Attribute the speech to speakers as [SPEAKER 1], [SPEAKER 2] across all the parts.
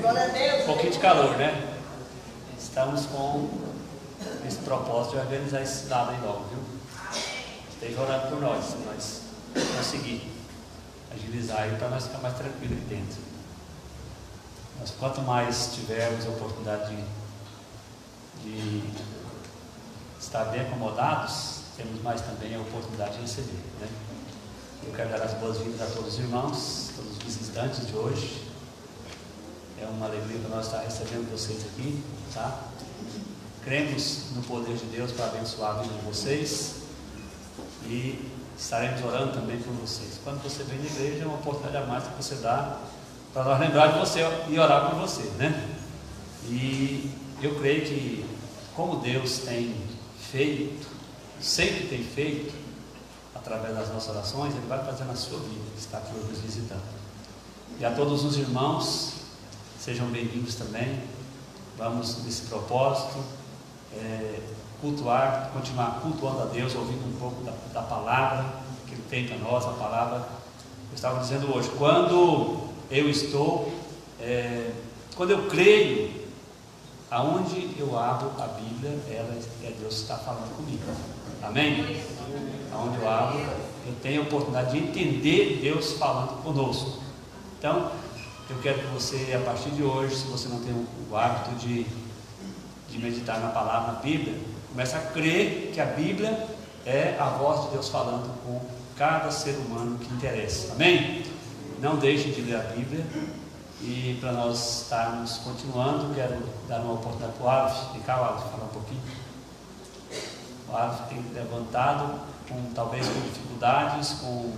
[SPEAKER 1] um pouquinho de calor, né? Estamos com esse propósito de organizar esse lado aí logo, viu? Esteja orando por nós, se nós conseguir agilizar aí para nós ficar mais tranquilo aqui dentro. Mas quanto mais tivermos a oportunidade de estar bem acomodados, temos mais também a oportunidade de receber, né? Eu quero dar as boas-vindas a todos os irmãos, todos os visitantes de hoje. É uma alegria para nós estar recebendo vocês aqui, tá? Cremos no poder de Deus para abençoar a vida de vocês e estaremos orando também por vocês. Quando você vem na igreja, é uma oportunidade a mais que você dá para nós lembrar de você e orar por você, né? E eu creio que, como Deus tem feito, sempre tem feito, através das nossas orações, Ele vai fazer na sua vida, que está aqui hoje nos visitando. E a todos os irmãos, sejam bem-vindos também. Vamos nesse propósito, cultuar, continuar cultuando a Deus, ouvindo um pouco da palavra que Ele tem para nós. A palavra, eu estava dizendo hoje, quando eu creio, aonde eu abro a Bíblia, Deus está falando comigo. Amém? Aonde eu abro, eu tenho a oportunidade de entender Deus falando conosco. Então, eu quero que você, a partir de hoje, se você não tem o hábito de meditar na palavra, na Bíblia, comece a crer que a Bíblia é a voz de Deus falando com cada ser humano que interessa. Amém? Não deixe de ler a Bíblia. E para nós estarmos continuando, quero dar uma oportunidade para o Alf. Vem cá, Alf, falar um pouquinho. O Alf tem levantado, talvez com dificuldades, com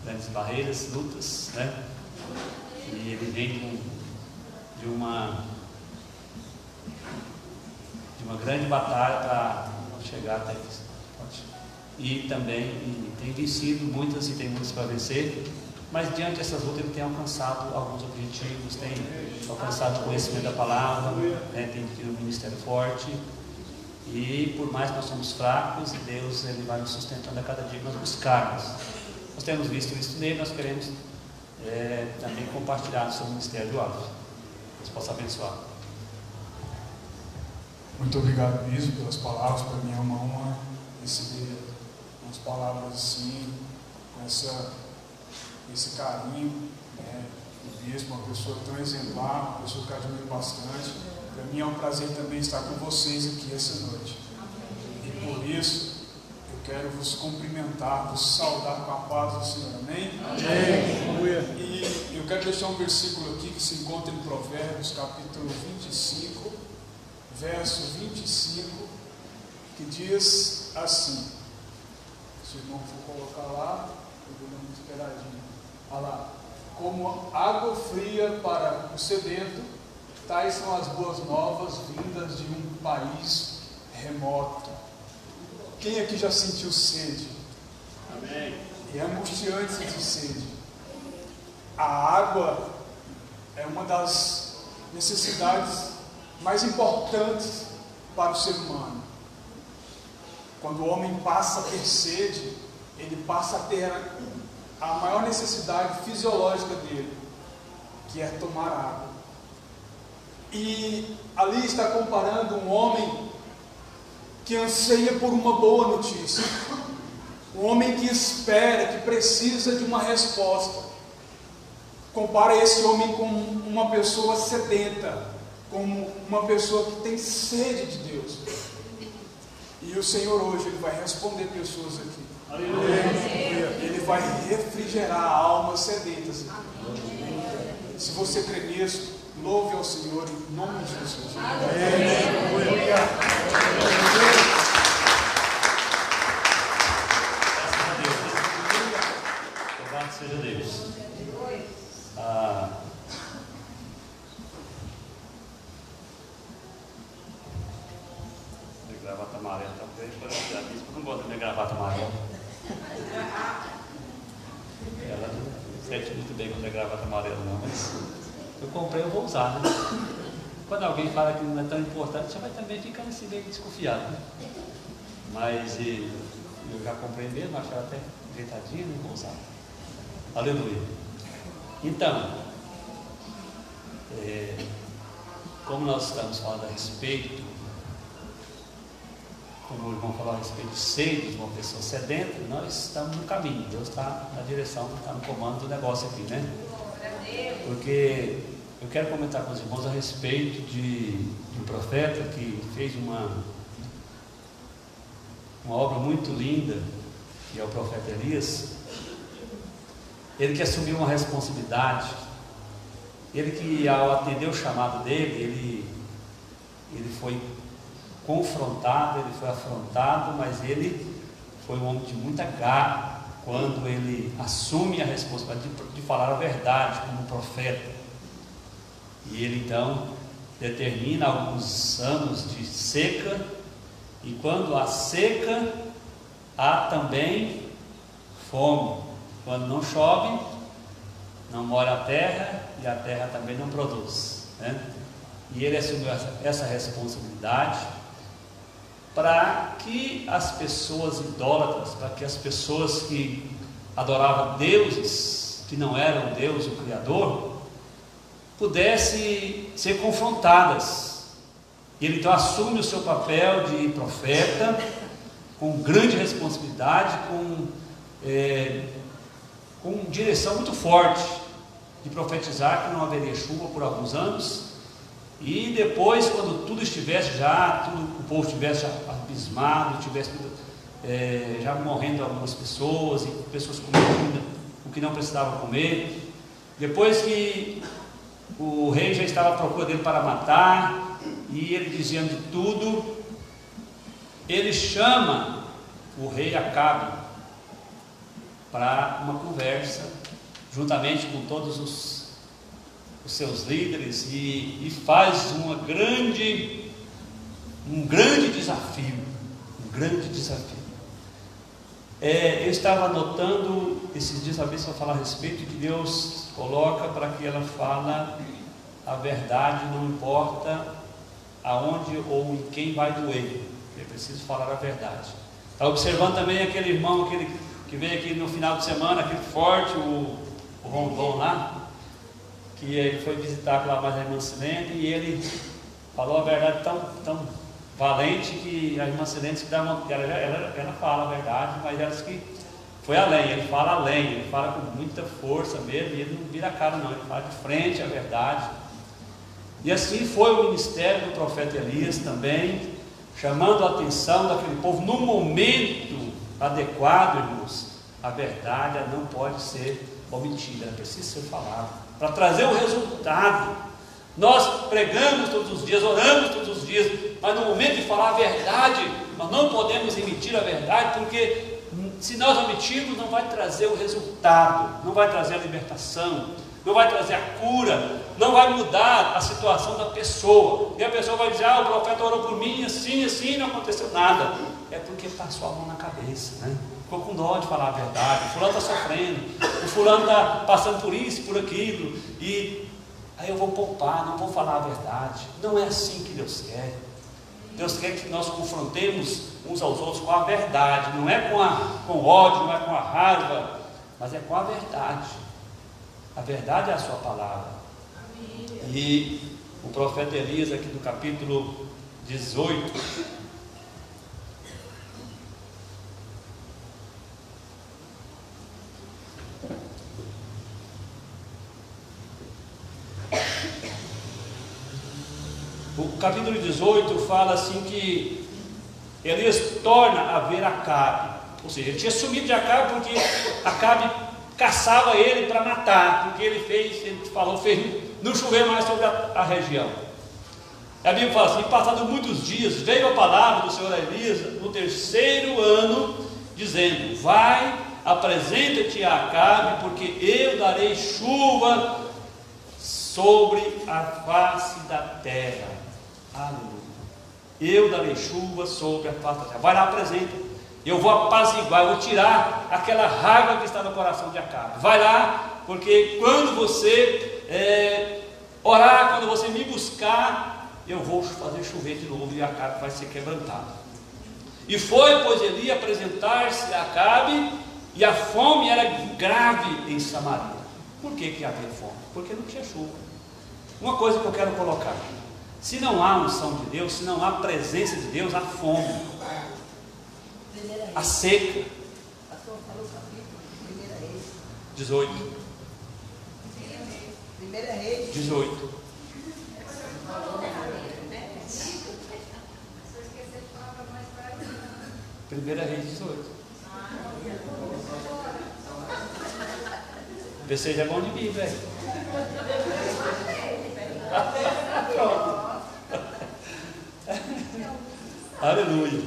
[SPEAKER 1] grandes barreiras, lutas, né? E ele vem de uma grande batalha para chegar até isso. E também tem vencido muitas e tem muitas para vencer. Mas diante dessas lutas ele tem alcançado alguns objetivos, tem alcançado o conhecimento da palavra, né, tem tido um ministério forte. E por mais que nós somos fracos, Deus ele vai nos sustentando a cada dia que nós buscarmos. Nós temos visto isso nele, nós queremos também compartilhar o seu ministério do alto. Deus possa abençoar.
[SPEAKER 2] Muito obrigado, Bispo, pelas palavras. Para mim é uma honra receber umas palavras assim, com esse carinho, né? O Bispo, uma pessoa tão exemplar, uma pessoa que eu admiro bastante. Para mim é um prazer também estar com vocês aqui essa noite. E por isso, eu quero vos cumprimentar, vos saudar com a paz do Senhor. Amém? Amém. E eu quero deixar um versículo aqui que se encontra em Provérbios, capítulo 25, verso 25, que diz assim. Se o irmão for colocar lá, eu vou dar uma esperadinha. Olha lá. Como água fria para o sedento, tais são as boas novas vindas de um país remoto. Quem aqui já sentiu sede?
[SPEAKER 1] Amém.
[SPEAKER 2] E é angustiante sentir sede. A água é uma das necessidades mais importantes para o ser humano. Quando o homem passa a ter sede, ele passa a ter a maior necessidade fisiológica dele, que é tomar água. E ali está comparando um homem que anseia por uma boa notícia, um homem que espera, que precisa de uma resposta. Compara esse homem com uma pessoa sedenta, como uma pessoa que tem sede de Deus. E o Senhor hoje ele vai responder pessoas aqui. Ele vai refrigerar almas sedentas. Se você crê nisso, louve ao Senhor em nome de Jesus.
[SPEAKER 1] Louvado seja Deus. Minha gravata amarela talvez para tirar isso, porque eu não gosto da minha gravata amarela. Ela não sente muito bem quando é gravata amarela não, mas eu comprei, eu vou usar, né? Quando alguém fala que não é tão importante, você vai também ficar assim meio desconfiado, né? Mas eu já comprei mesmo, acho ela até ajeitadinha, não vou usar. Aleluia. Então, como nós estamos falando a respeito, como o irmão falou a respeito de sede de uma pessoa sedenta, nós estamos no caminho, Deus está na direção, está no comando do negócio aqui, né? Porque eu quero comentar com os irmãos a respeito de um profeta que fez uma obra muito linda, que é o profeta Elias. Ele que assumiu uma responsabilidade, ele que ao atender o chamado dele, ele foi confrontado, ele foi afrontado, mas ele foi um homem de muita garra quando ele assume a responsabilidade de falar a verdade como profeta. E ele então determina alguns anos de seca, e quando há seca, há também fome. Quando não chove, não molha a terra, e a terra também não produz, né? E ele assumiu essa responsabilidade para que as pessoas idólatras, para que as pessoas que adoravam deuses que não eram Deus, o Criador, pudessem ser confrontadas. E ele então assume o seu papel de profeta com grande responsabilidade, com direção muito forte, de profetizar que não haveria chuva por alguns anos. E depois, quando tudo estivesse já, o povo estivesse já abismado, estivesse já morrendo algumas pessoas, e pessoas comendo o que não precisavam comer, depois que o rei já estava à procura dele para matar, e ele dizendo de tudo, ele chama o rei Acabe para uma conversa, juntamente com todos os seus líderes, e faz um grande desafio, eu estava anotando esses desafios para falar a respeito que Deus coloca para que ela fale a verdade, não importa aonde ou em quem vai doer, é preciso falar a verdade. Está observando também aquele irmão, que veio aqui no final de semana, aquele forte, o Rondon lá, que ele foi visitar lá mais a irmã Silene, e ele falou a verdade tão valente que a irmã Silene disse que ela fala a verdade, mas ela disse que foi além, ele fala além, ele fala com muita força mesmo, e ele não vira a cara não, ele fala de frente a verdade. E assim foi o ministério do profeta Elias também, chamando a atenção daquele povo no momento adequado, irmãos. A verdade não pode ser omitida, ela precisa ser falada para trazer o resultado. Nós pregamos todos os dias, oramos todos os dias, mas no momento de falar a verdade, nós não podemos omitir a verdade, porque se nós omitirmos, não vai trazer o resultado, não vai trazer a libertação, não vai trazer a cura, não vai mudar a situação da pessoa. E a pessoa vai dizer: o profeta orou por mim, assim, não aconteceu nada. É porque passou a mão na cabeça, né? Ficou com dó de falar a verdade. O fulano está sofrendo, o fulano está passando por isso, por aquilo, e aí eu vou poupar, não vou falar a verdade. Não é assim que Deus quer. Deus quer que nós confrontemos uns aos outros com a verdade, não é com ódio, não é com a raiva, mas é com a verdade. A verdade é a sua palavra. E o profeta Elias, aqui no capítulo 18, o capítulo 18 fala assim que Elias torna a ver Acabe, ou seja, ele tinha sumido de Acabe porque Acabe caçava ele para matar, porque ele não choveu mais sobre a região. A Bíblia fala assim: passados muitos dias, veio a palavra do Senhor a Elias no 3º ano, dizendo: vai, apresenta-te a Acabe, porque eu darei chuva sobre a face da terra. Aleluia. Eu darei chuva sobre a face da terra. Vai lá, apresenta. Eu vou apaziguar, eu vou tirar aquela raiva que está no coração de Acabe. Vai lá, porque quando você orar, quando você me buscar, eu vou fazer chover de novo e Acabe vai ser quebrantado. E foi, pois, Eli apresentar-se a Acabe, e a fome era grave em Samaria. Por que havia fome? Porque não tinha chuva. Uma coisa que eu quero colocar: Se não há unção de Deus, se não há presença de Deus, há fome, há seca. 18. 18. Primeira Reis 18. Você já é bom de mim, velho. Pronto. Aleluia.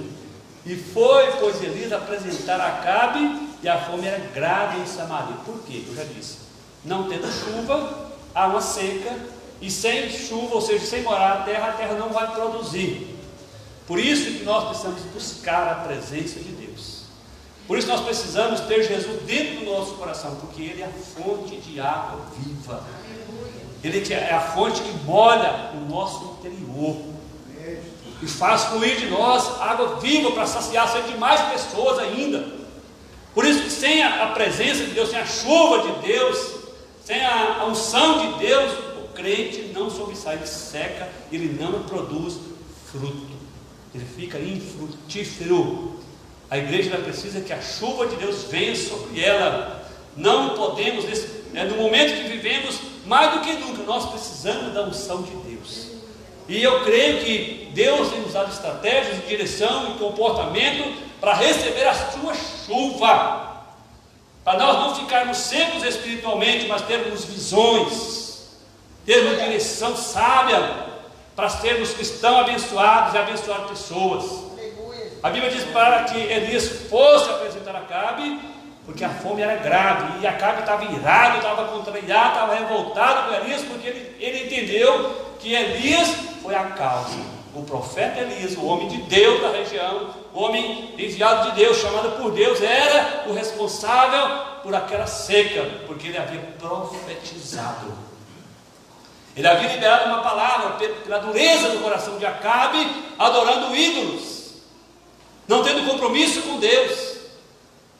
[SPEAKER 1] E foi, pois, Elias apresentar a Acabe, e a fome era grave em Samaria. Por quê? Eu já disse. Não tendo chuva, há uma seca, e sem chuva, ou seja, sem morar a terra não vai produzir. Por isso que nós precisamos buscar a presença de Deus. Por isso nós precisamos ter Jesus dentro do nosso coração, porque Ele é a fonte de água viva. Ele é a fonte que molha o nosso interior e faz fluir de nós água viva para saciar a sede de mais pessoas ainda. Por isso que sem a presença de Deus, sem a chuva de Deus, sem a unção de Deus, o crente não sobressai, ele seca, ele não produz fruto, ele fica infrutífero. A igreja precisa que a chuva de Deus venha sobre ela. Não podemos, no momento que vivemos, mais do que nunca, nós precisamos da unção de Deus. E eu creio que Deus tem nos dado estratégias de direção e comportamento para receber a sua chuva, para nós não ficarmos secos espiritualmente, mas termos visões, termos direção sábia, para sermos cristãos abençoados e abençoar pessoas. A Bíblia diz para que Elias fosse apresentar a Acabe, porque a fome era grave, e Acabe estava irado, estava contrariado, estava revoltado com Elias, porque ele entendeu que Elias foi a causa. O profeta Elias, o homem de Deus da região, o homem enviado de Deus, chamado por Deus, era o responsável por aquela seca, porque ele havia profetizado. Ele havia liberado uma palavra pela dureza do coração de Acabe, adorando ídolos, não tendo compromisso com Deus.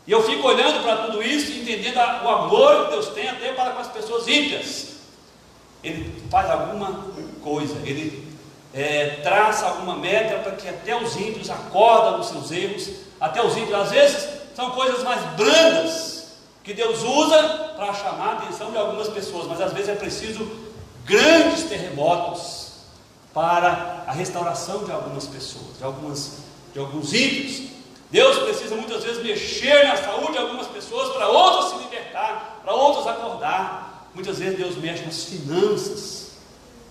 [SPEAKER 1] E eu fico olhando para tudo isso e entendendo o amor que Deus tem até para com as pessoas ímpias. Ele faz alguma coisa, ele traça alguma meta para que até os ímpios acordam dos seus erros. Até os ímpios, às vezes, são coisas mais brandas que Deus usa para chamar a atenção de algumas pessoas, mas às vezes é preciso grandes terremotos para a restauração de algumas pessoas, de alguns ímpios. Deus precisa muitas vezes mexer na saúde de algumas pessoas para outras se libertar, para outras acordar. Muitas vezes Deus mexe nas finanças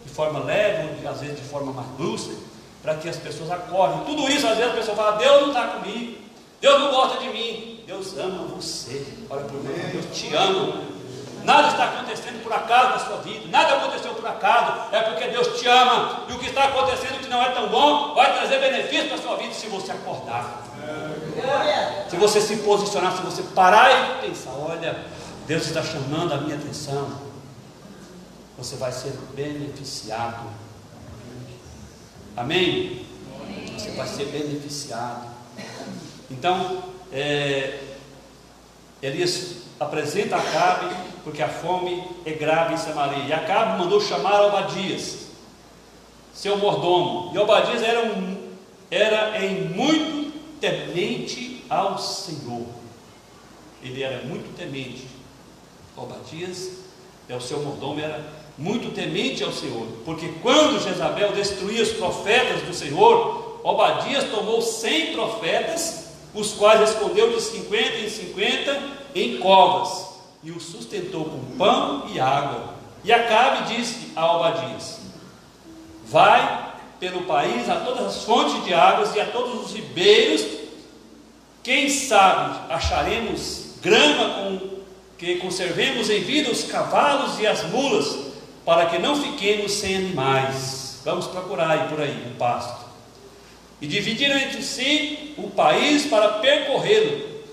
[SPEAKER 1] de forma leve, ou às vezes de forma mais lúcida, para que as pessoas acordem. Tudo isso, às vezes a pessoa fala: Deus não está comigo, Deus não gosta de mim. Deus ama você. Olha por Deus, Deus te ama. Nada está acontecendo por acaso na sua vida, nada aconteceu por acaso, é porque Deus te ama. E o que está acontecendo que não é tão bom vai trazer benefício para a sua vida se você acordar, se você se posicionar, se você parar e pensar: olha, Deus está chamando a minha atenção. Você vai ser beneficiado. Amém? Você vai ser beneficiado. Então, Elias apresenta Acabe, porque a fome é grave em Samaria. E Acabe mandou chamar Obadias, seu mordomo. E Obadias era em muito temente ao Senhor. Ele era muito temente. Obadias, o seu mordomo, era muito temente ao Senhor, porque quando Jezabel destruía os profetas do Senhor, Obadias tomou 100 profetas, os quais escondeu de 50 em 50 em covas, e os sustentou com pão e água. E Acabe disse a Obadias: vai pelo país a todas as fontes de águas e a todos os ribeiros, quem sabe acharemos grama com que conservemos em vida os cavalos e as mulas, para que não fiquemos sem animais. Vamos procurar aí por aí um pasto. E dividiram entre si o país para percorrê-lo.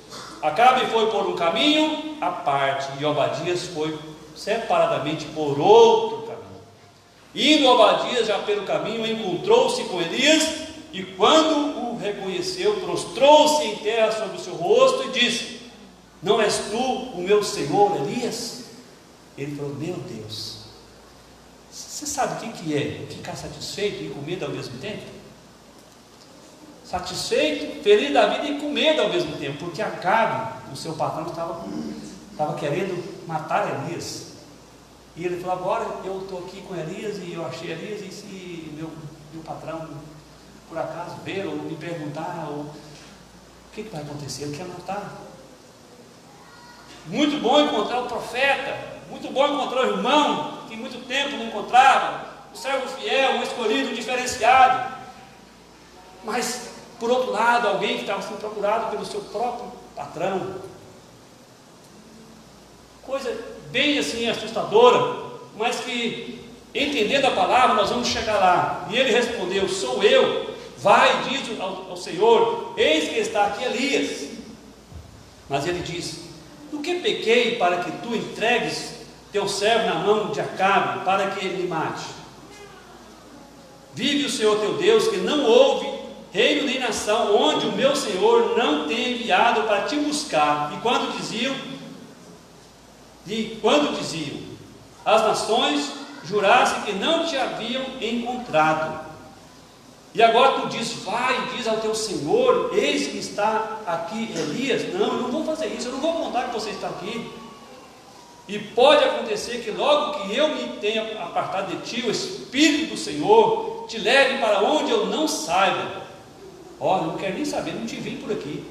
[SPEAKER 1] Acabe foi por um caminho à parte, e Obadias foi separadamente por outro caminho. Indo Obadias já pelo caminho, encontrou-se com Elias, e quando o reconheceu, prostrou-se em terra sobre o seu rosto e disse: não és tu o meu senhor Elias? Ele falou: meu Deus, Você sabe o que é ficar satisfeito e com medo ao mesmo tempo? Satisfeito, feliz da vida e com medo ao mesmo tempo, porque Acabe, o seu patrão, estava querendo matar Elias. E ele falou: agora eu estou aqui com Elias e eu achei Elias, e se meu patrão por acaso ver ou me perguntar, o que vai acontecer? Ele quer matar. Muito bom encontrar o profeta, muito bom encontrar o irmão que muito tempo não encontrava, o servo fiel, o escolhido, o diferenciado. Mas, por outro lado, alguém que estava sendo procurado pelo seu próprio patrão. Coisa bem assim assustadora, mas que, entendendo a palavra, nós vamos chegar lá. E ele respondeu: sou eu. Vai, diz ao Senhor, eis que está aqui Elias. Mas ele disse: no que pequei para que tu entregues teu servo na mão de Acabe, para que ele me mate? Vive o Senhor teu Deus, que não houve reino nem nação onde o meu Senhor não tenha enviado para te buscar. E quando diziam as nações jurassem que não te haviam encontrado. E agora tu diz: vai, diz ao teu Senhor, eis que está aqui Elias. Não, eu não vou fazer isso, eu não vou contar que você está aqui. E pode acontecer que logo que eu me tenha apartado de ti, o Espírito do Senhor te leve para onde eu não saiba. Olha, não quero nem saber, não te vi por aqui.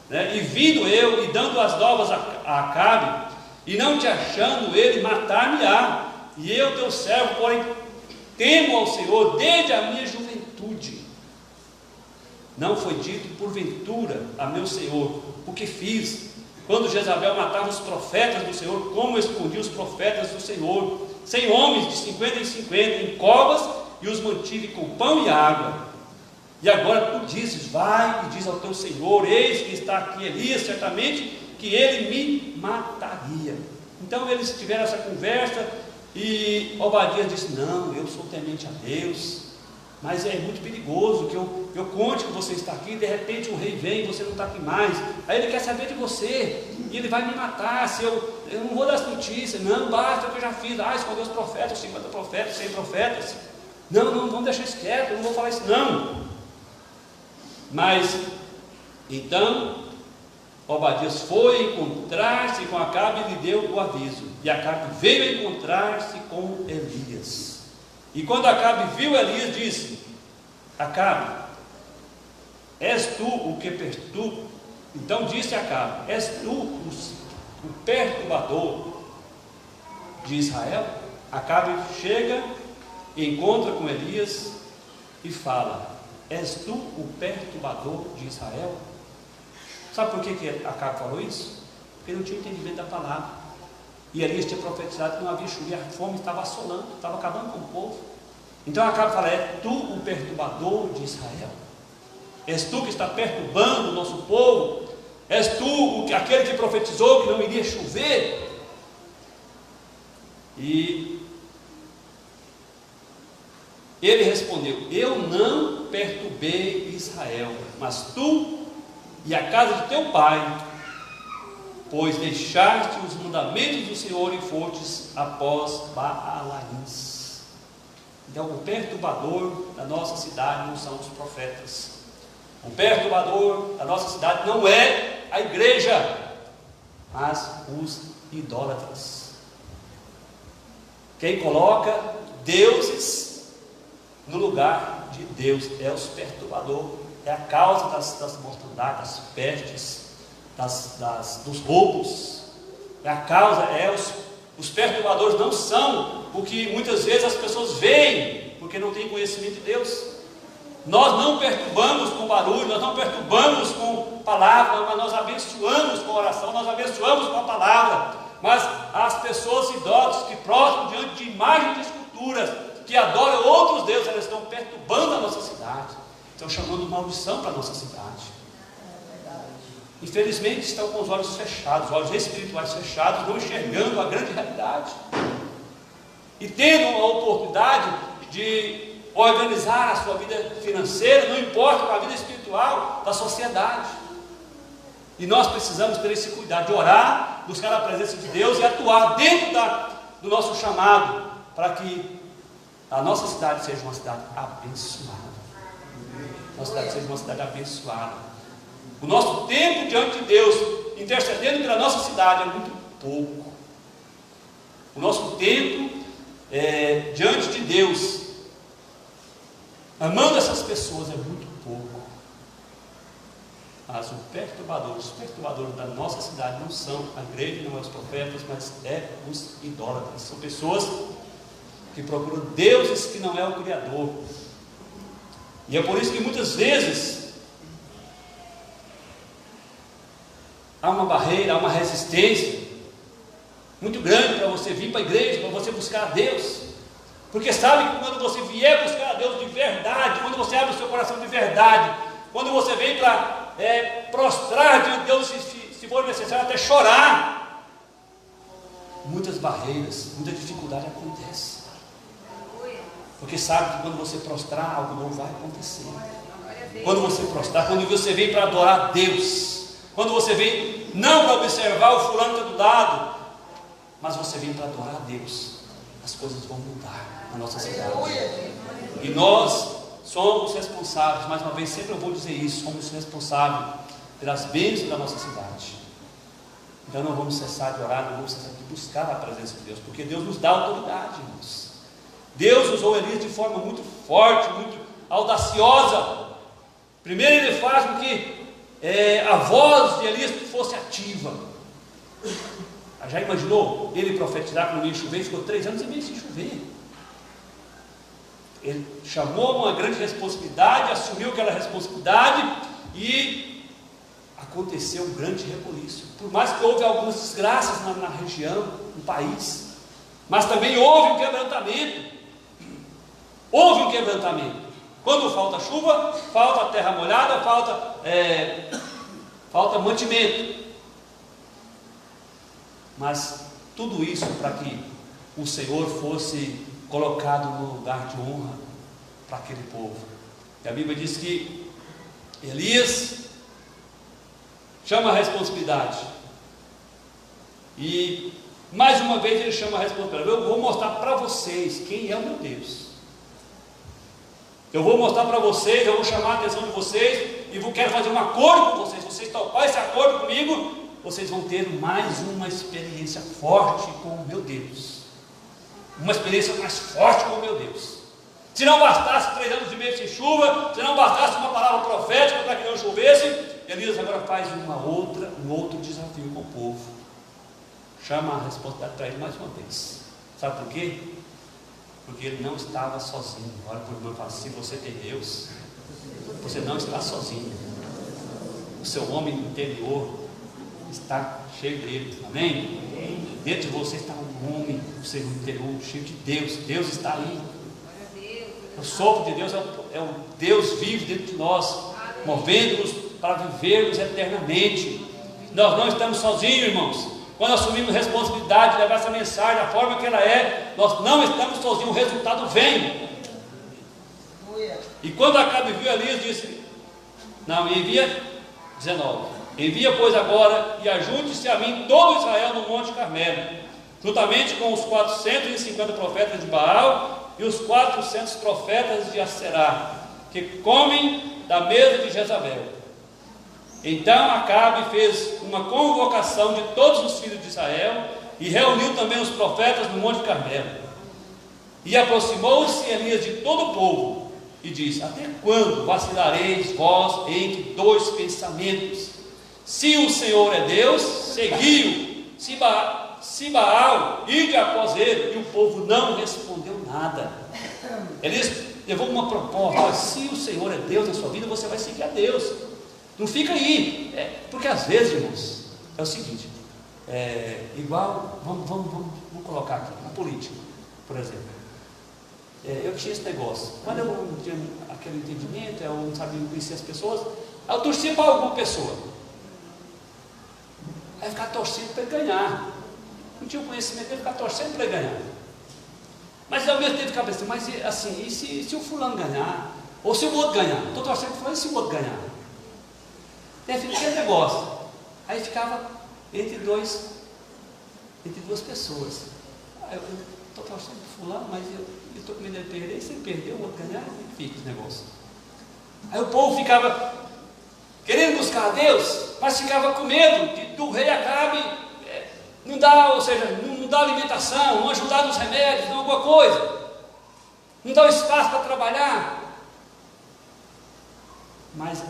[SPEAKER 1] E vindo eu e dando as novas a Acabe, e não te achando ele, matar-me-á. E eu, teu servo, porém, temo ao Senhor desde a minha juventude. Não foi dito porventura a meu Senhor o que fiz quando Jezabel matava os profetas do Senhor, como escondi os profetas do Senhor, 100 homens de 50 em 50 em covas, e os mantive com pão e água. E agora tu dizes: vai e diz ao teu Senhor, eis que está aqui Elias, certamente que ele me mataria. Então eles tiveram essa conversa, e Obadias disse: não, eu sou temente a Deus, mas é muito perigoso que eu conte que você está aqui, de repente o rei vem e você não está aqui mais, aí ele quer saber de você, e ele vai me matar, se eu não vou dar as notícias. Não, basta o que eu já fiz, escondeu os profetas, 50 profetas, 100 profetas, não, vamos deixar isso quieto, eu não vou falar isso não. Mas, então, Obadias foi encontrar-se com Acabe e lhe deu o aviso, e Acabe veio encontrar-se com Elias. E quando Acabe viu Elias, disse: Acabe, és tu o que perturba? Então disse Acabe: és tu o perturbador de Israel? Acabe chega e encontra com Elias e fala: és tu o perturbador de Israel? Sabe por que Acabe falou isso? Porque ele não tinha entendimento da palavra. E Elias tinha profetizado que não havia chuva, e a fome estava assolando, estava acabando com o povo. Então Acabe fala: é tu o perturbador de Israel? És tu que está perturbando o nosso povo? És tu aquele que profetizou que não iria chover? E ele respondeu: eu não perturbei Israel, mas tu e a casa de teu pai, pois deixaste os mandamentos do Senhor e fostes após Baalaíns. Então o perturbador da nossa cidade não são os profetas. O perturbador da nossa cidade não é a igreja, mas os idólatras. Quem coloca deuses no lugar de Deus é os perturbadores. É a causa das mortandades, das pestes, dos roubos. É a causa, os perturbadores não são o que muitas vezes as pessoas veem, porque não têm conhecimento de Deus. Nós não perturbamos com barulho, nós não perturbamos com palavra, mas nós abençoamos com oração, nós abençoamos com a palavra. Mas as pessoas idólatras que prostram diante de imagens de esculturas, que adoram outros deuses, elas estão perturbando a nossa cidade, estão chamando maldição para a nossa cidade. Infelizmente estão com os olhos fechados, os olhos espirituais fechados, não enxergando a grande realidade, e tendo a oportunidade de organizar a sua vida financeira, não importa, com a vida espiritual da sociedade. E nós precisamos ter esse cuidado de orar, buscar a presença de Deus e atuar dentro do nosso chamado, para que a nossa cidade seja uma cidade abençoada. Nossa cidade seja uma cidade abençoada. O nosso tempo diante de Deus, intercedendo pela nossa cidade, é muito pouco. O nosso tempo diante de Deus, amando essas pessoas, é muito pouco. Mas os perturbadores da nossa cidade não são a igreja, não é os profetas, mas é os idólatras. São pessoas que procuram deuses que não é o Criador. E é por isso que muitas vezes há uma barreira, há uma resistência muito grande para você vir para a igreja, para você buscar a Deus. Porque sabe que quando você vier buscar a Deus de verdade, quando você abre o seu coração de verdade, quando você vem para prostrar diante de Deus, se for necessário até chorar, muitas barreiras, muita dificuldade acontece. Porque sabe que quando você prostrar, algo não vai acontecer. Quando você prostrar, quando você vem para adorar a Deus, quando você vem não para observar o fulano que está do lado, mas você vem para adorar a Deus, as coisas vão mudar na nossa cidade. E nós somos responsáveis, mais uma vez, sempre eu vou dizer isso, somos responsáveis pelas bênçãos da nossa cidade. Então não vamos cessar de orar, não vamos cessar de buscar a presença de Deus, porque Deus nos dá autoridade, irmãos. Deus usou Elias de forma muito forte, muito audaciosa. Primeiro ele faz com que a voz de Elias fosse ativa. Já imaginou ele profetizar quando ia chover? Ficou 3 anos e meio sem chover. Ele chamou uma grande responsabilidade, assumiu aquela responsabilidade e aconteceu um grande reboliço. Por mais que houve algumas desgraças na região, no país, mas também houve um quebrantamento. Houve um quebrantamento. Quando falta chuva, falta terra molhada, falta mantimento. Mas tudo isso para que o Senhor fosse colocado no lugar de honra para aquele povo. E a Bíblia diz que Elias chama a responsabilidade. E mais uma vez ele chama a responsabilidade. Eu vou mostrar para vocês quem é o meu Deus. Eu vou mostrar para vocês, eu vou chamar a atenção de vocês e quero fazer um acordo com vocês. Se vocês toparem esse acordo comigo, vocês vão ter mais uma experiência forte com o meu Deus. Uma experiência mais forte com o meu Deus. Se não bastasse 3 anos e meio sem chuva, se não bastasse uma palavra profética para que não chovesse, Elias agora faz um outro desafio com o povo. Chama a responsabilidade para ele mais uma vez. Sabe por quê? Porque ele não estava sozinho. Olha para o irmão e fala: se você tem Deus, você não está sozinho. O seu homem interior está cheio dele, amém? Dentro de você está um homem, o seu interior cheio de Deus. Deus está aí. O sopro de Deus é o Deus vivo dentro de nós, movendo-nos para vivermos eternamente. Nós não estamos sozinhos, irmãos. Quando assumimos responsabilidade de levar essa mensagem da forma que ela é, nós não estamos sozinhos, o resultado vem. E quando Acabe viu Elias, disse: não, envia 19. Envia, pois, agora e ajunte-se a mim todo Israel no Monte Carmelo, juntamente com os 450 profetas de Baal e os 400 profetas de Aserá, que comem da mesa de Jezabel. Então Acabe fez uma convocação de todos os filhos de Israel e reuniu também os profetas no Monte Carmelo. E aproximou-se Elias de todo o povo e disse: até quando vacilareis vós entre 2 pensamentos? Se o Senhor é Deus, segui-o. Se Baal, ide após ele. E o povo não respondeu nada. Elias levou uma proposta: se o Senhor é Deus na sua vida, você vai seguir a Deus. Não fica aí, porque às vezes, irmãos, é o seguinte, igual, vamos colocar aqui, na política, por exemplo. Eu tinha esse negócio, quando eu não tinha aquele entendimento, eu não sabia conhecer as pessoas, eu torcia para alguma pessoa, aí ficava torcendo para ele ganhar, não tinha o conhecimento, ele ficava torcendo para ele ganhar. Mas ao mesmo tempo ficava pensando: mas assim, e se o fulano ganhar, ou se o outro ganhar? Estou torcendo para falar: e se o outro ganhar? Aquele negócio. Aí ficava entre duas pessoas. Eu estou torcendo para fulano, mas eu estou com medo perder, se ele perdeu, o outro ganhar, e fica esse negócio. Aí o povo ficava querendo buscar a Deus, mas ficava com medo do rei Acabe não dar, ou seja, não dar alimentação, não ajudar nos remédios, não alguma coisa, não dar espaço para trabalhar. Mas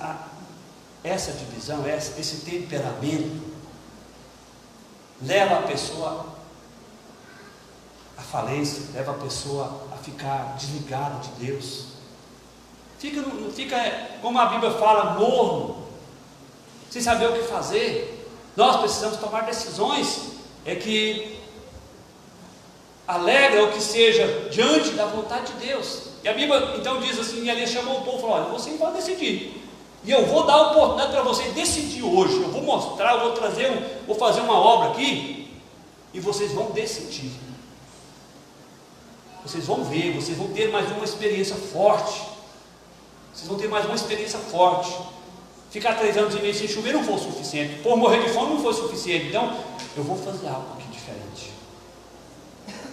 [SPEAKER 1] essa divisão, esse temperamento, leva a pessoa à falência, leva a pessoa a ficar desligada de Deus. Fica, como a Bíblia fala, morno, sem saber o que fazer. Nós precisamos tomar decisões que alegra ou que seja diante da vontade de Deus. E a Bíblia então diz assim, e Elias chamou o povo e falou: olha, vocês vão decidir, e eu vou dar a oportunidade para vocês decidir hoje. Eu vou mostrar, eu vou fazer uma obra aqui, e vocês vão decidir. Vocês vão ver, vocês vão ter mais uma experiência forte. Vocês vão ter mais uma experiência forte. Ficar 3 anos e meio sem chover não foi o suficiente. Por morrer de fome não foi o suficiente. Então, eu vou fazer algo aqui diferente.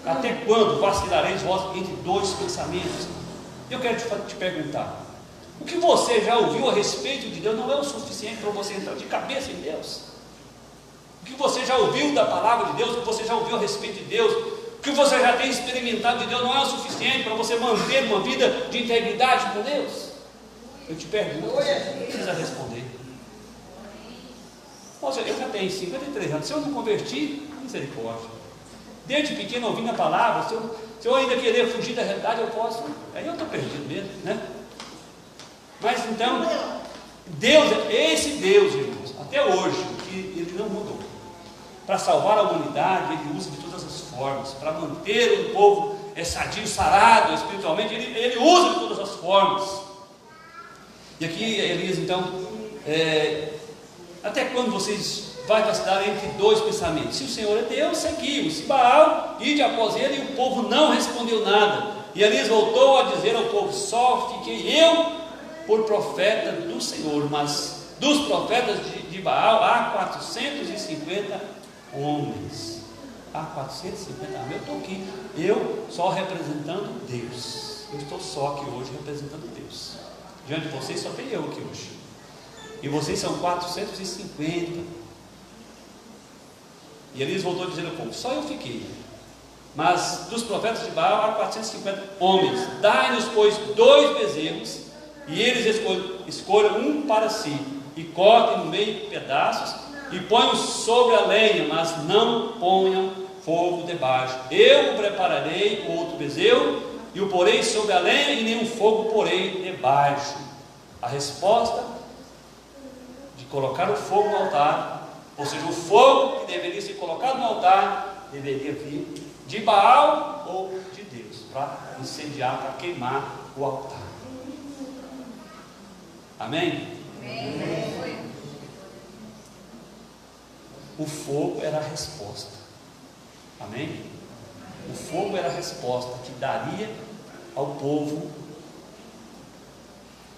[SPEAKER 1] Até quando vacilareis vós entre 2 pensamentos? Eu quero te perguntar: o que você já ouviu a respeito de Deus não é o suficiente para você entrar de cabeça em Deus? O que você já ouviu da palavra de Deus, o que você já ouviu a respeito de Deus, o que você já tem experimentado de Deus não é o suficiente para você manter uma vida de integridade com Deus? Eu te pergunto, você não precisa responder. Nossa, eu já tenho 53 anos, se eu não converti, misericórdia. Desde pequeno ouvindo a palavra, se eu ainda querer fugir da realidade, eu posso, aí eu estou perdido mesmo, né? Mas então, Deus, esse Deus, irmãos, até hoje, que Ele não mudou. Para salvar a humanidade, Ele usa de todas as formas. Para manter o povo sadio, sarado espiritualmente, Ele usa de todas as formas. E aqui Elias então, até quando vocês vai vacilar entre 2 pensamentos? Se o Senhor é Deus, seguiu. Se Baal, ide após ele. E o povo não respondeu nada. E Elias voltou a dizer ao povo: só fiquei eu por profeta do Senhor, mas dos profetas de Baal há 450 homens. Há 450 homens. Eu estou aqui, eu só representando Deus. Eu estou só aqui hoje representando Deus. Diante de vocês só tem eu aqui hoje. E vocês são 450. E Elias voltou a dizer ao povo: só eu fiquei. Mas dos profetas de Baal há 450 homens. Dai-nos, pois, 2 bezerros, e eles escolham um para si, e cortem no meio pedaços, e ponham sobre a lenha, mas não ponham fogo debaixo. Eu prepararei outro bezerro, e o porei sobre a lenha, e nenhum fogo porei debaixo. A resposta de colocar o fogo no altar, ou seja, o fogo que deveria ser colocado no altar, deveria vir de Baal ou de Deus, para incendiar, para queimar o altar. Amém? Amém. O fogo era a resposta. Amém? O fogo era a resposta que daria ao povo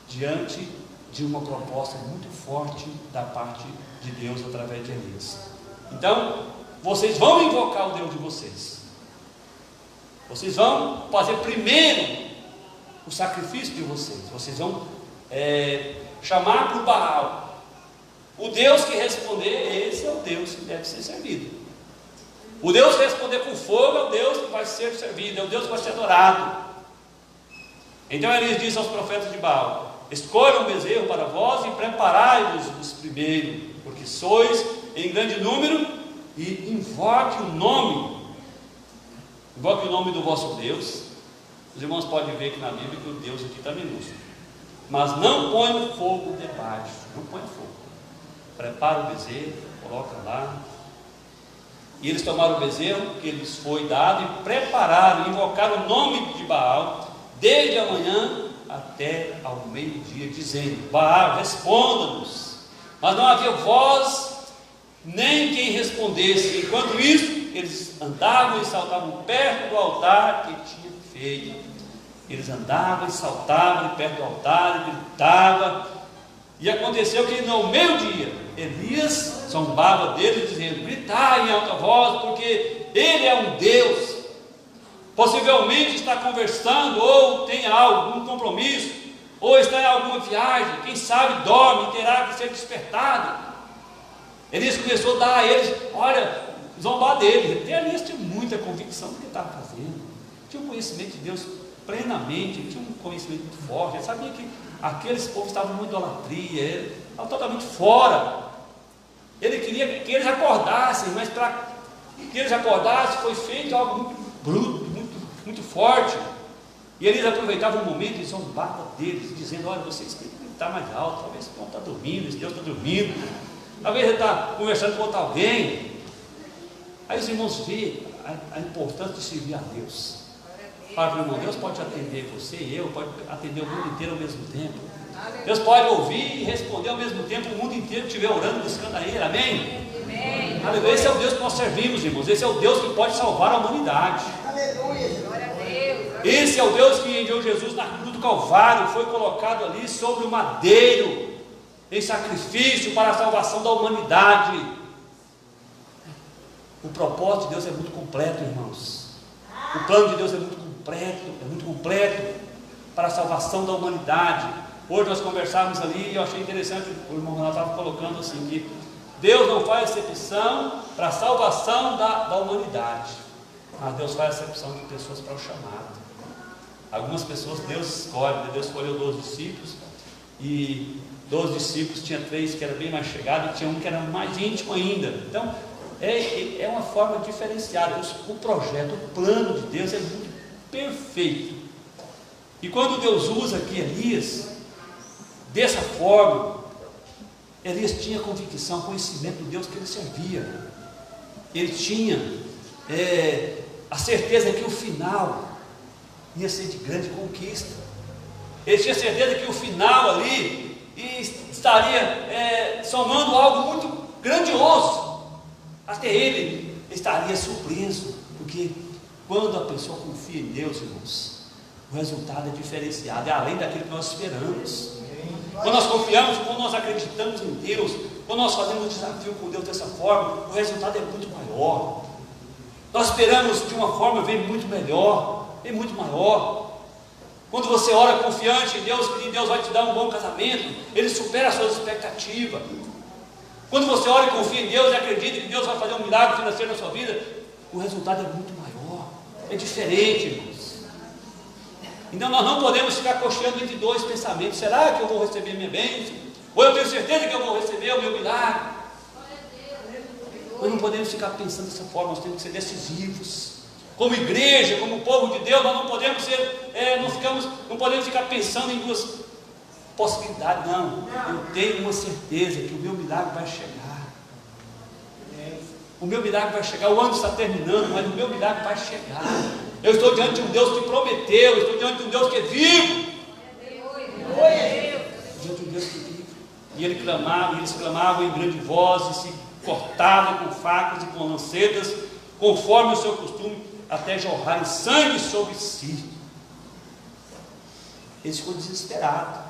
[SPEAKER 1] diante de uma proposta muito forte da parte de Deus através de Elias. Então, vocês vão invocar o Deus de vocês. Vocês vão fazer primeiro o sacrifício de vocês. Vocês vão chamar para o Baal. O Deus que responder, esse é o Deus que deve ser servido. O Deus que responder com fogo é o Deus que vai ser servido, é o Deus que vai ser adorado. Então Elias disse aos profetas de Baal: escolham um bezerro para vós e preparai-vos primeiro, porque sois em grande número, e invoque o nome do vosso Deus. Os irmãos podem ver que na Bíblia que o Deus aqui está minúsculo. Mas não ponham fogo debaixo, não ponham fogo. Prepara o bezerro, coloca lá. E eles tomaram o bezerro que lhes foi dado e prepararam, invocaram o nome de Baal, desde a manhã até ao meio-dia, dizendo: Baal, responda-nos. Mas não havia voz, nem quem respondesse. Enquanto isso, eles andavam e saltavam perto do altar que tinha feito. Eles andavam e saltavam perto do altar e gritavam. E aconteceu que no meio-dia, Elias zombava deles, dizendo: gritai em alta voz, porque ele é um Deus. possivelmente está conversando, ou tem algum compromisso, ou está em alguma viagem, quem sabe dorme e terá que ser despertado. Elias começou a dar a eles, olha, zombar deles. Elias tinha muita convicção do que estava fazendo, tinha um conhecimento de Deus plenamente, ele tinha um conhecimento muito forte, ele sabia que aqueles povos estavam em idolatria, ele estava totalmente fora. Ele queria que eles acordassem, mas para que eles acordassem foi feito algo muito bruto, muito forte. E eles aproveitavam o momento e zombavam deles, dizendo, olha, vocês têm que gritar mais alto, talvez esse povo está dormindo, esse Deus está dormindo, talvez ele está conversando com outro alguém. Aí os irmãos veem a importância de servir a Deus. Fala para o irmão, Deus pode atender você e eu, pode atender o mundo inteiro ao mesmo tempo. Deus pode ouvir e responder ao mesmo tempo, o mundo inteiro estiver orando, buscando a Ele, amém? Amém. Aleluia. Esse é o Deus que nós servimos, irmãos, esse é o Deus que pode salvar a humanidade. Aleluia. Glória a Deus. Esse é o Deus que enviou Jesus na cruz do Calvário, foi colocado ali sobre o madeiro, em sacrifício para a salvação da humanidade. O propósito de Deus é muito completo, irmãos. O plano de Deus é muito completo para a salvação da humanidade. Hoje nós conversávamos ali e eu achei interessante, o irmão Renato estava colocando assim, que Deus não faz exceção para a salvação da humanidade, mas Deus faz exceção de pessoas para o chamado. Algumas pessoas Deus escolhe, Deus escolheu 12 discípulos, e 12 discípulos, tinha 3 que era bem mais chegado, e tinha um que era mais íntimo ainda. Então, é uma forma diferenciada. O projeto, o plano de Deus é muito perfeito. E quando Deus usa aqui Elias, dessa forma, Elias tinha convicção, conhecimento do Deus que ele servia. Ele tinha a certeza que o final ia ser de grande conquista. Ele tinha certeza que o final ali estaria somando algo muito grandioso. Até ele estaria surpreso, porque quando a pessoa confia em Deus, irmãos, o resultado é diferenciado, é além daquilo que nós esperamos. Quando nós confiamos, quando nós acreditamos em Deus, quando nós fazemos um desafio com Deus dessa forma, o resultado é muito maior. Nós esperamos de uma forma, vem muito melhor, vem muito maior. Quando você ora confiante em Deus, que Deus vai te dar um bom casamento, Ele supera as suas expectativas. Quando você ora e confia em Deus e acredita que Deus vai fazer um milagre financeiro na sua vida, o resultado é muito maior, é diferente, irmãos. Então nós não podemos ficar cocheando entre dois pensamentos. Será que eu vou receber minha bênção? Ou eu tenho certeza que eu vou receber o meu milagre? Nós não podemos ficar pensando dessa forma, nós temos que ser decisivos. Como igreja, como povo de Deus, nós não podemos não podemos ficar pensando em duas possibilidade, não. Eu tenho uma certeza que o meu milagre vai chegar. O meu milagre vai chegar. O ano está terminando, mas o meu milagre vai chegar. Eu estou diante de um Deus que prometeu, eu estou diante de um Deus que é vivo. Diante de um Deus que é vivo. E eles clamavam em grande voz, e se cortavam com facas e com lancetas, conforme o seu costume, até jorrarem sangue sobre si. Eles ficou desesperado.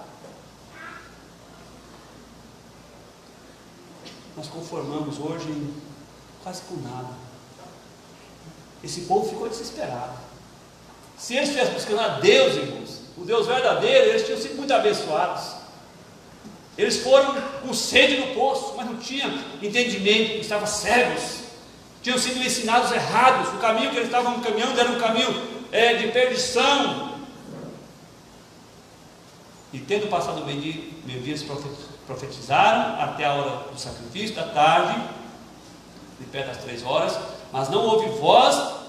[SPEAKER 1] Nós conformamos hoje quase com nada. Esse povo ficou desesperado. Se eles estivessem buscando a Deus, irmãos, o Deus verdadeiro, eles tinham sido muito abençoados. Eles foram com sede no poço, mas não tinham entendimento, estavam cegos, tinham sido ensinados errados. O caminho que eles estavam caminhando era um caminho de perdição. E tendo passado o meio-dia, eles profetizaram até a hora do sacrifício, da tarde, de perto das 3 horas, mas não houve voz,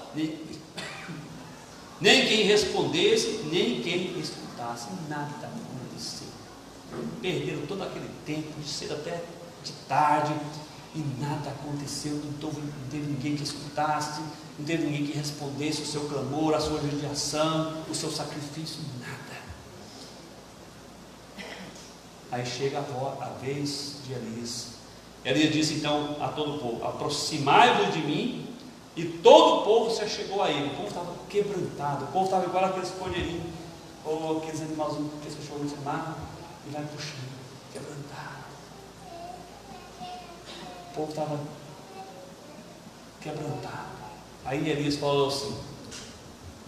[SPEAKER 1] nem quem respondesse, nem quem escutasse. Nada aconteceu. Perderam todo aquele tempo, de cedo até de tarde, e nada aconteceu. Não teve ninguém que escutasse, não teve ninguém que respondesse o seu clamor, a sua judiação, o seu sacrifício, nada. Aí chega a vez de Elias. Elias disse então a todo o povo: aproximai-vos de mim. E todo o povo se achegou a ele. O povo estava quebrantado. O povo estava igual aqueles cordeirinhos, ou aqueles animalzinhos que esse cachorro se amarra e vai puxando, quebrantado. O povo estava quebrantado. Aí Elias falou assim: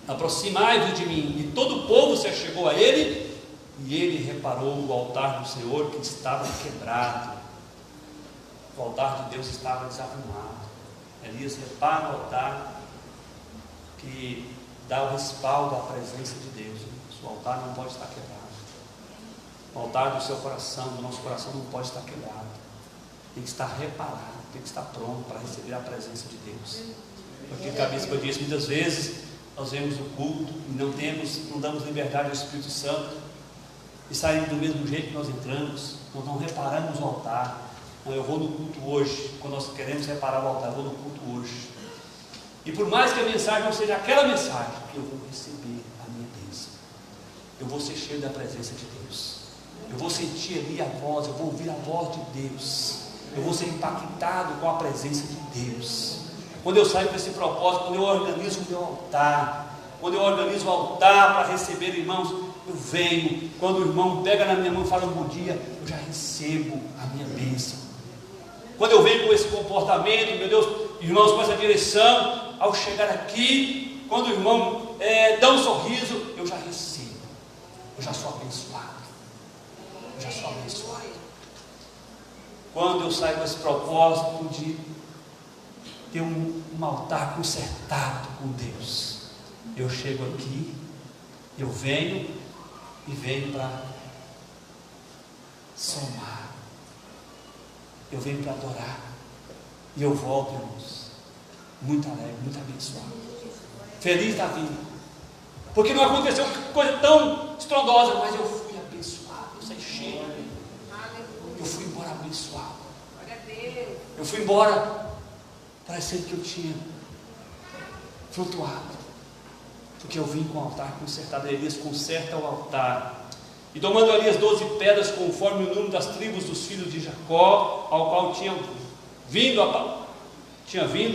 [SPEAKER 1] aproximai-vos de mim. E todo o povo se achegou a ele, e ele reparou o altar do Senhor que estava quebrado. O altar de Deus estava desarrumado. Elias repara o altar que dá o respaldo à presença de Deus. O altar não pode estar quebrado. O altar do seu coração, do nosso coração, não pode estar quebrado. Tem que estar reparado, tem que estar pronto para receber a presença de Deus. Porque cabeça que eu disse, muitas vezes nós vemos o culto e não damos liberdade ao Espírito Santo e saímos do mesmo jeito que nós entramos. Nós não reparamos o altar. Não, eu vou no culto hoje. Quando nós queremos reparar o altar, eu vou no culto hoje. E por mais que a mensagem não seja aquela mensagem, eu vou receber a minha bênção. Eu vou ser cheio da presença de Deus. Eu vou sentir ali a voz, eu vou ouvir a voz de Deus. Eu vou ser impactado com a presença de Deus. Quando eu saio com esse propósito, quando eu organizo o meu altar, quando eu organizo o altar para receber irmãos, eu venho. Quando o irmão pega na minha mão e fala um bom dia, eu já recebo a minha bênção. Quando eu venho com esse comportamento, meu Deus, irmãos, com essa direção, ao chegar aqui, quando o irmão dá um sorriso, eu já recebo. Eu já sou abençoado. Eu já sou abençoado. Quando eu saio com esse propósito de ter um altar consertado com Deus, eu chego aqui, eu venho para somar, eu venho para adorar, e eu volto, irmãos, muito alegre, muito abençoado, feliz da vida, porque não aconteceu coisa tão estrondosa, mas eu fui abençoado, eu saí cheio, eu fui embora abençoado, eu fui embora parecendo que eu tinha flutuado, porque eu vim com o altar consertado. Elias conserta o altar, e tomando Elias 12 pedras, conforme o número das tribos dos filhos de Jacó, ao qual tinha vindo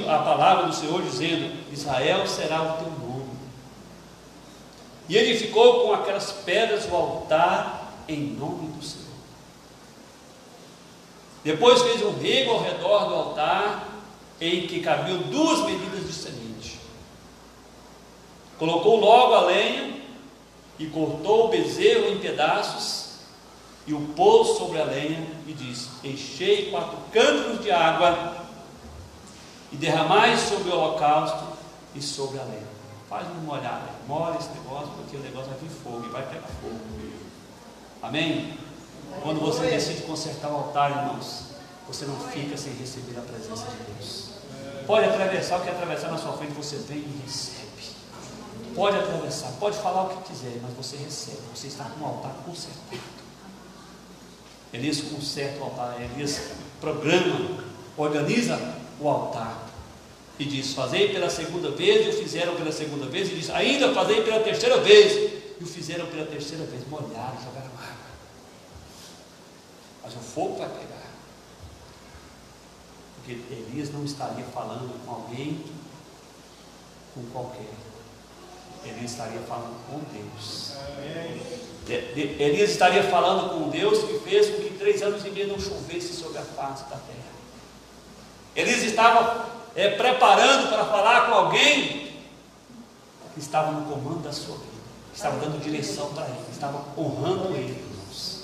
[SPEAKER 1] a palavra do Senhor, dizendo: Israel será o teu nome. E edificou com aquelas pedras o altar em nome do Senhor. Depois fez um rego ao redor do altar, em que cabiam 2 medidas de semente. Colocou logo a lenha e cortou o bezerro em pedaços e o pôs sobre a lenha e disse: enchei 4 cântaros de água e derramai sobre o holocausto e sobre a lenha. Faz uma olhada, molha esse negócio, porque o negócio vai vir fogo e vai pegar fogo. Amém? Quando você decide consertar o altar, irmãos, você não fica sem receber a presença de Deus. Pode atravessar o que atravessar na sua frente, você vem e recebe. Pode atravessar, pode falar o que quiser, mas você recebe. Você está com o altar consertado. Elias conserta o altar, Elias programa, organiza o altar e diz: fazei pela segunda vez, e o fizeram pela segunda vez, e diz: ainda fazei pela terceira vez, e o fizeram pela terceira vez. Molharam, jogaram água, mas o fogo vai pegar. Porque Elias não estaria falando com alguém, com qualquer. Elias estaria falando com Deus. Elias estaria falando com Deus que fez com que 3 anos e meio não chovesse sobre a face da terra. Elias estava preparando para falar com alguém que estava no comando da sua vida, que estava dando direção para ele, que estava honrando ele, irmãos.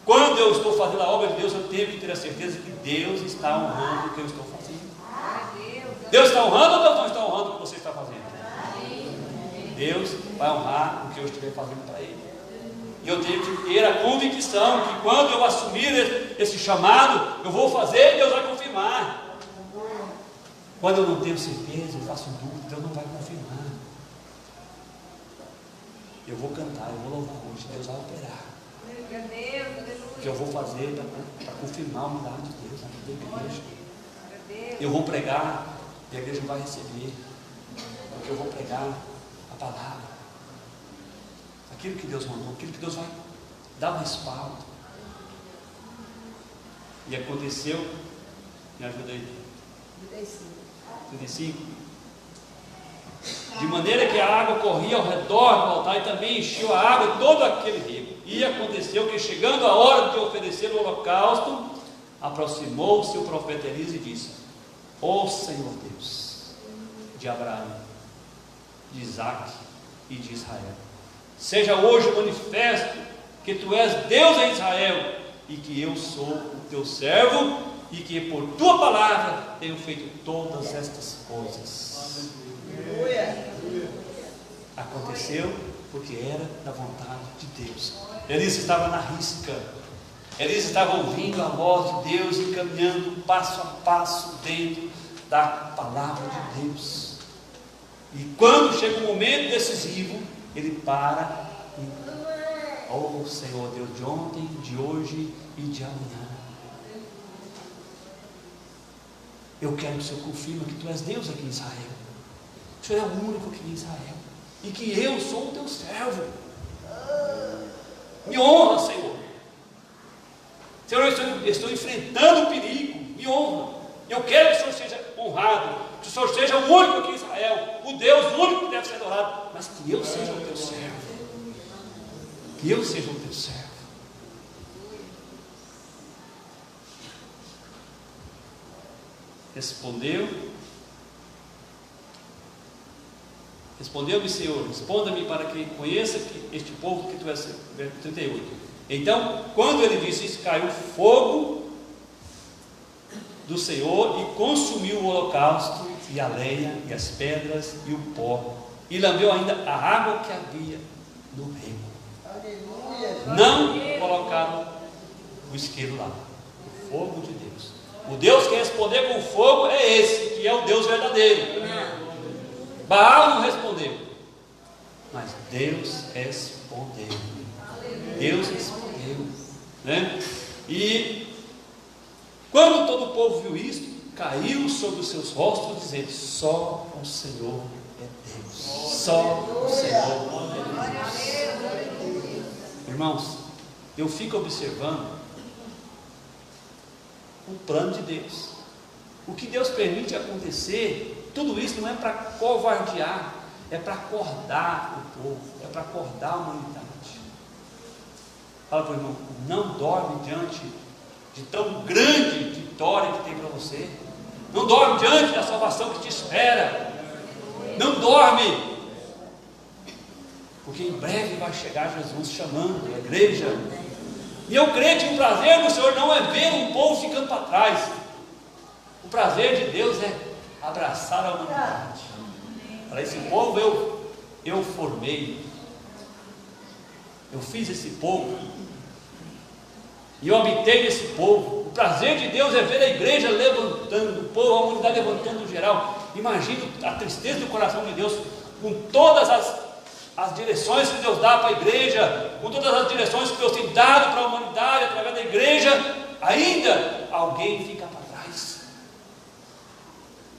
[SPEAKER 1] Quando eu estou fazendo a obra de Deus, eu tenho que ter a certeza que Deus está honrando o que eu estou fazendo. Deus está honrando ou Deus não está honrando o que você está fazendo? Deus vai honrar o que eu estiver fazendo para Ele. E eu tenho que ter a convicção que quando eu assumir esse chamado, eu vou fazer e Deus vai confirmar. Quando eu não tenho certeza, eu faço dúvida, Deus não vai confirmar. Eu vou cantar, eu vou louvar hoje, Deus vai operar. O que eu vou fazer para confirmar o milagre de Deus na vida da igreja. Eu vou pregar e a igreja vai receber. Porque eu vou pregar a palavra, aquilo que Deus mandou, aquilo que Deus vai dar um respaldo. E aconteceu, me ajuda aí, 35, de maneira que a água corria ao redor do altar e também encheu a água todo aquele rego. E aconteceu que, chegando a hora de oferecer o holocausto, aproximou-se o profeta Elias e disse: ó Senhor Deus de Abraão, de Isaac e de Israel. Seja hoje manifesto que tu és Deus em Israel e que eu sou o teu servo e que por tua palavra tenho feito todas estas coisas. Aconteceu porque era da vontade de Deus. Elias estava na risca. Elias estava ouvindo a voz de Deus e caminhando passo a passo dentro da palavra de Deus. E quando chega o momento decisivo, ele para e, oh Senhor Deus de ontem, de hoje e de amanhã, eu quero que o Senhor confirme que tu és Deus aqui em Israel. O Senhor é o único aqui em Israel e que eu sou o teu servo. Me honra, Senhor. Senhor, eu estou enfrentando o perigo. Me honra. Eu quero que o Senhor seja honrado, que o Senhor seja o único aqui em Israel, o Deus único que deve ser adorado, mas que eu seja o teu servo. Que eu seja o teu servo. Respondeu-me, Senhor, responda-me para que conheça este povo que tu és. 38. Então, quando ele disse isso, caiu fogo do Senhor e consumiu o holocausto e a lenha e as pedras e o pó, e lambeu ainda a água que havia no rego. Não colocaram o isqueiro lá. O fogo de Deus. O Deus que responder com fogo é esse, que é o Deus verdadeiro. Baal não respondeu, mas Deus respondeu. Deus respondeu, né? E quando todo o povo viu isto, caiu sobre os seus rostos, dizendo: só o Senhor é Deus. Só o Senhor é Deus. Irmãos, eu fico observando o plano de Deus. O que Deus permite acontecer, tudo isso não é para covardear, é para acordar o povo, é para acordar a humanidade. Fala para o irmão: não dorme diante de tão grande vitória que tem para você. Não dorme diante da salvação que te espera. Não dorme, porque em breve vai chegar Jesus chamando a igreja. E eu creio que o prazer do Senhor não é ver um povo ficando para trás. O prazer de Deus é abraçar a humanidade. Para esse povo eu formei, eu fiz esse povo, e eu habitei nesse povo. O prazer de Deus é ver a igreja levantando, o povo, a humanidade levantando no geral. Imagino a tristeza do coração de Deus, com todas as direções que Deus dá para a igreja, com todas as direções que Deus tem dado para a humanidade através da igreja, ainda alguém fica para trás,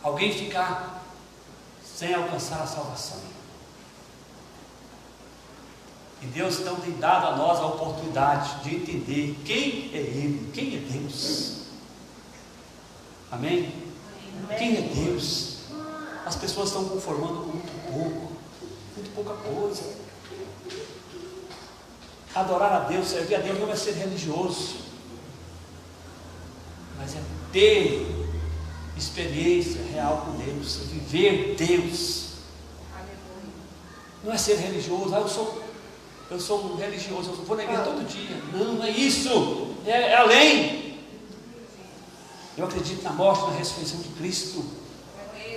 [SPEAKER 1] alguém ficar sem alcançar a salvação. E Deus então tem dado a nós a oportunidade de entender quem é Ele, quem é Deus. Amém? Quem é Deus? As pessoas estão conformando com muito pouca coisa. Adorar a Deus, servir a Deus não é ser religioso, mas é ter experiência real com Deus, é viver Deus. Não é ser religioso: eu sou um religioso, eu vou na igreja todo dia. Não é isso, é além. Eu acredito na morte, na ressurreição de Cristo.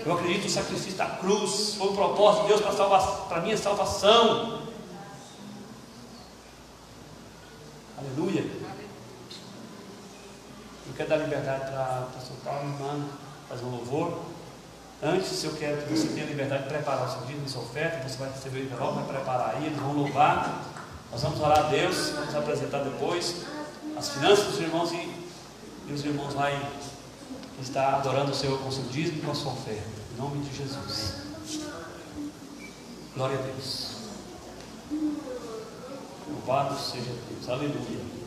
[SPEAKER 1] Eu acredito no sacrifício da cruz. Foi o propósito de Deus para a minha salvação. Aleluia. Eu quero dar liberdade para o pastor Paulo, irmão, fazer um louvor. Antes, eu quero que você tenha liberdade de preparar o seu dízimo e sua oferta. Você vai receber o envelope, vai preparar aí, eles vão louvar. Nós vamos orar a Deus, vamos apresentar depois as finanças dos irmãos, e os irmãos lá estar adorando o Senhor com o seu dízimo e com a sua oferta. Em nome de Jesus. Glória a Deus. Louvado seja Deus. Aleluia.